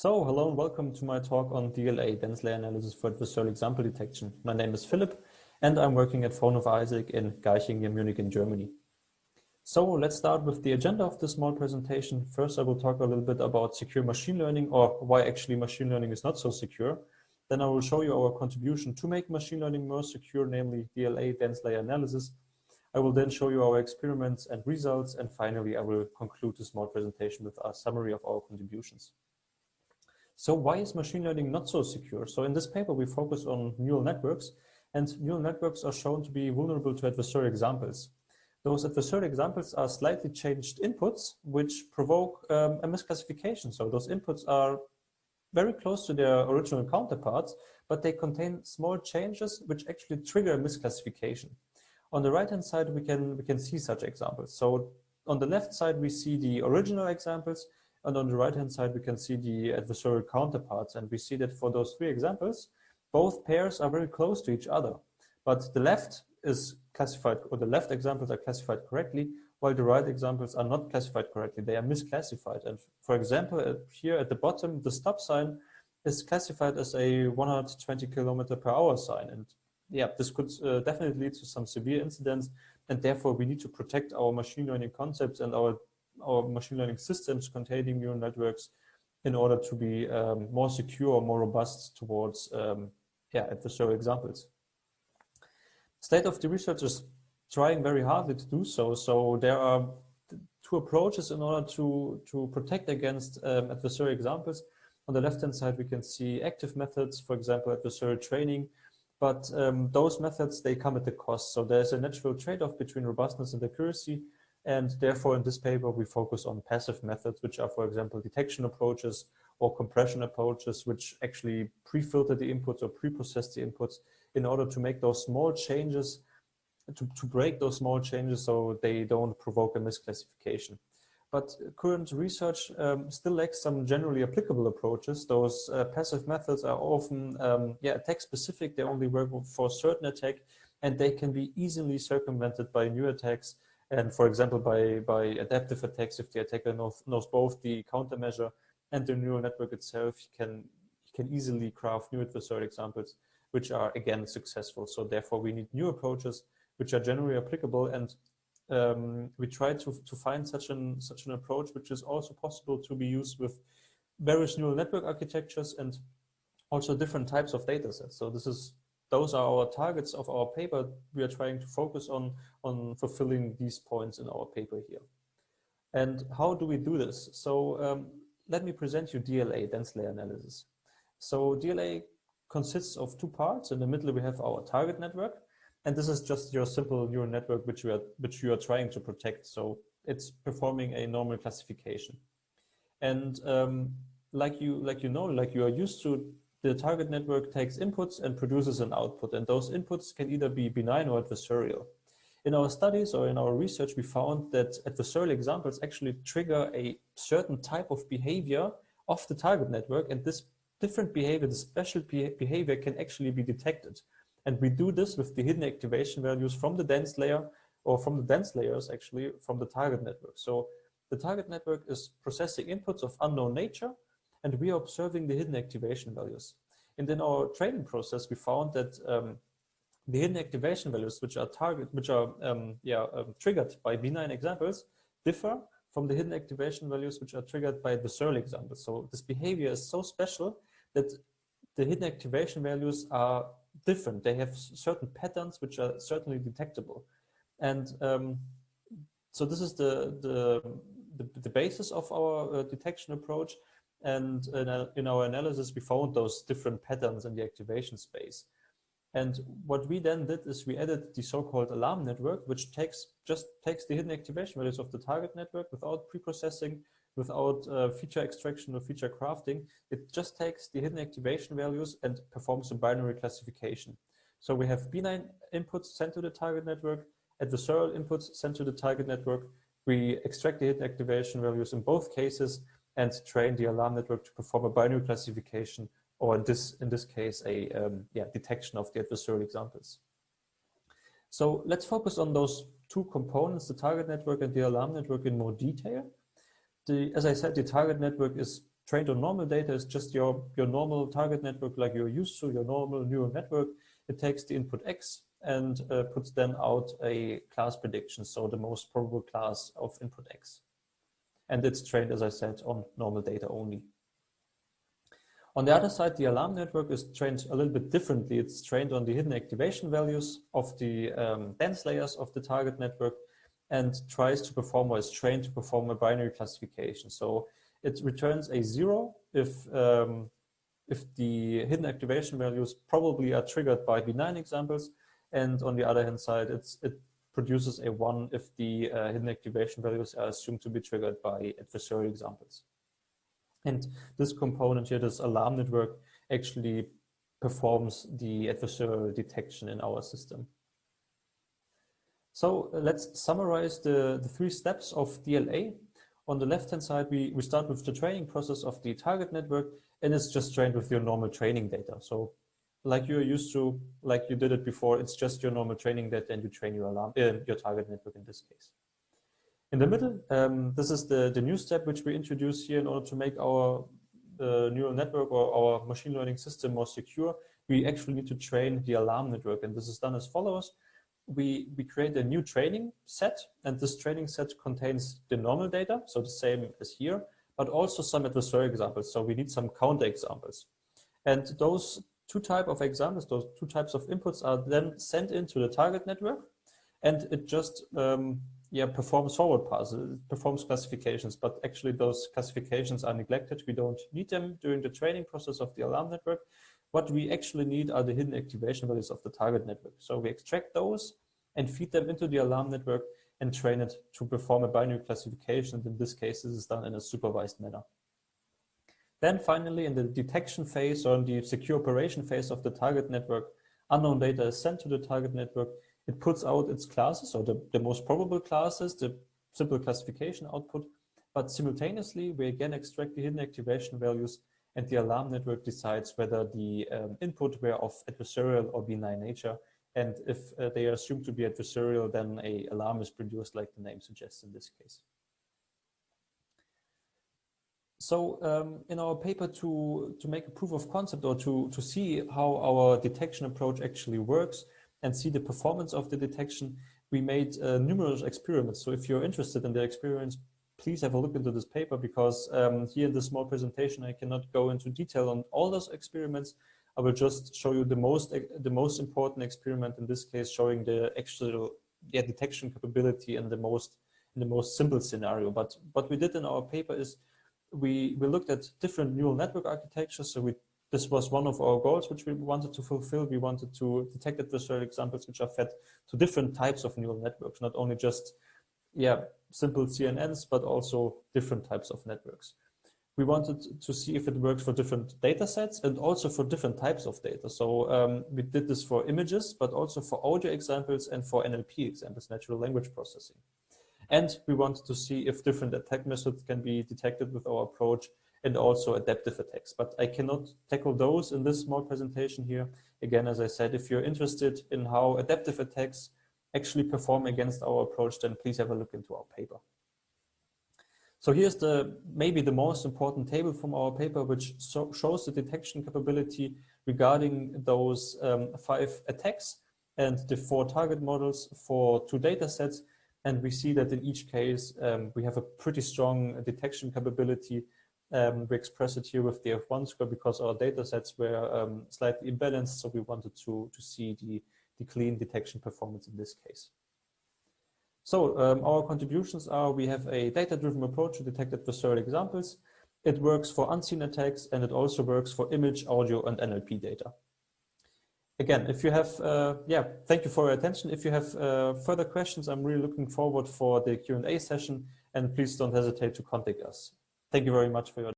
So, hello and welcome to my talk on DLA, dense layer analysis for adversarial example detection. My name is Philip and I'm working at Fraunhofer AISEC in Garching near Munich in Germany. So let's start with the agenda of this small presentation. First, I will talk a little bit about secure machine learning, or why actually machine learning is not so secure. Then I will show you our contribution to make machine learning more secure, namely DLA, dense layer analysis. I will then show you our experiments and results. And finally, I will conclude this small presentation with a summary of our contributions. So why is machine learning not so secure? So in this paper, we focus on neural networks, and neural networks are shown to be vulnerable to adversarial examples. Those adversarial examples are slightly changed inputs, which provoke a misclassification. So those inputs are very close to their original counterparts, but they contain small changes which actually trigger a misclassification. On the right-hand side, we can see such examples. So on the left side, we see the original examples, and on the right-hand side, we can see the adversarial counterparts. And we see that for those three examples, both pairs are very close to each other. But the left is classified, or the left examples are classified correctly, while the right examples are not classified correctly. They are misclassified. And for example, here at the bottom, the stop sign is classified as a 120 km/h sign. And yeah, this could definitely lead to some severe incidents. And therefore, we need to protect our machine learning concepts and our machine learning systems containing neural networks in order to be more secure, more robust towards adversarial examples. State-of-the research is trying very hardly to do so. So there are two approaches in order to protect against adversarial examples. On the left-hand side, we can see active methods, for example, adversarial training. But those methods, they come at a cost. So there's a natural trade-off between robustness and accuracy. And therefore, in this paper, we focus on passive methods, which are, for example, detection approaches or compression approaches, which actually pre-filter the inputs or pre-process the inputs in order to make those small changes, to break those small changes so they don't provoke a misclassification. But current research still lacks some generally applicable approaches. Those passive methods are often attack-specific. They only work for a certain attack, and they can be easily circumvented by new attacks. And for example, by adaptive attacks, if the attacker knows both the countermeasure and the neural network itself, he can easily craft new adversarial examples, which are again successful. So therefore, we need new approaches which are generally applicable, and we try to find such an approach which is also possible to be used with various neural network architectures and also different types of data sets. So those are our targets of our paper. We are trying to focus on fulfilling these points in our paper here. And how do we do this? So let me present you DLA, dense layer analysis. So DLA consists of two parts. In the middle, we have our target network. And this is just your simple neural network which you are trying to protect. So it's performing a normal classification. And like you are used to, the target network takes inputs and produces an output, and those inputs can either be benign or adversarial. In our studies or in our research, we found that adversarial examples actually trigger a certain type of behavior of the target network, and this different behavior, the special behavior, can actually be detected. And we do this with the hidden activation values from the dense layer, or from the dense layers actually, from the target network. So the target network is processing inputs of unknown nature, and we are observing the hidden activation values. And in our training process, we found that the hidden activation values, which are triggered by benign examples, differ from the hidden activation values which are triggered by adversarial examples. So this behavior is so special that the hidden activation values are different. They have certain patterns which are certainly detectable. And so this is the basis of our detection approach. And in our analysis, we found those different patterns in the activation space. And what we then did is we added the so-called alarm network, which just takes the hidden activation values of the target network without pre-processing, without feature extraction or feature crafting. It just takes the hidden activation values and performs a binary classification. So we have benign inputs sent to the target network, adversarial inputs sent to the target network. We extract the hidden activation values in both cases and train the alarm network to perform a binary classification, or in this case, a detection of the adversarial examples. So let's focus on those two components, the target network and the alarm network, in more detail. As I said, the target network is trained on normal data is just your normal target network like you're used to, your normal neural network. It takes the input X and puts then out a class prediction, so the most probable class of input X. And it's trained, as I said, on normal data only. On the other side, the alarm network is trained a little bit differently. It's trained on the hidden activation values of the dense layers of the target network and tries to perform, or is trained to perform, a binary classification. So it returns a 0 if the hidden activation values probably are triggered by benign examples, and on the other hand side, it produces a 1 if the hidden activation values are assumed to be triggered by adversarial examples. And this component here, this alarm network, actually performs the adversarial detection in our system. So let's summarize the 3 steps of DLA. On the left-hand side, we start with the training process of the target network, and it's just trained with your normal training data. So like you're used to, like you did it before, it's just your normal training data, and you train your your target network in this case. In the middle, this is the new step which we introduce here in order to make our neural network or our machine learning system more secure. We actually need to train the alarm network, and this is done as follows. We create a new training set, and this training set contains the normal data, so the same as here, but also some adversarial examples. So we need some counter examples. And those 2 types of examples, those 2 types of inputs are then sent into the target network, and it just performs forward passes, it performs classifications, but actually those classifications are neglected. We don't need them during the training process of the alarm network. What we actually need are the hidden activation values of the target network. So we extract those and feed them into the alarm network and train it to perform a binary classification. And in this case, this is done in a supervised manner. Then finally, in the detection phase or in the secure operation phase of the target network, unknown data is sent to the target network. It puts out its classes, or the most probable classes, the simple classification output, but simultaneously we again extract the hidden activation values, and the alarm network decides whether the input were of adversarial or benign nature. And if they are assumed to be adversarial, then an alarm is produced like the name suggests in this case. So in our paper to make a proof of concept, or to see how our detection approach actually works and see the performance of the detection, we made numerous experiments. So if you're interested in the experiments, please have a look into this paper, because here in this small presentation, I cannot go into detail on all those experiments. I will just show you the most important experiment, in this case, showing the actual detection capability in the most simple scenario. But what we did in our paper is we looked at different neural network architectures. So this was one of our goals which we wanted to fulfill. We wanted to detect adversarial examples which are fed to different types of neural networks, not only just simple DNNs, but also different types of networks. We wanted to see if it works for different data sets and also for different types of data. So we did this for images, but also for audio examples and for NLP examples, natural language processing. And we wanted to see if different attack methods can be detected with our approach, and also adaptive attacks. But I cannot tackle those in this small presentation here. Again, as I said, if you're interested in how adaptive attacks actually perform against our approach, then please have a look into our paper. So here's maybe the most important table from our paper, which shows the detection capability regarding those 5 attacks and the 4 target models for 2 data sets. And we see that in each case, we have a pretty strong detection capability. We express it here with the F1 score because our data sets were slightly imbalanced. So we wanted to see the clean detection performance in this case. So our contributions are: we have a data-driven approach to detect adversarial examples. It works for unseen attacks, and it also works for image, audio, and NLP data. Again, if you have, thank you for your attention. If you have further questions, I'm really looking forward for the Q&A session, and please don't hesitate to contact us. Thank you very much for your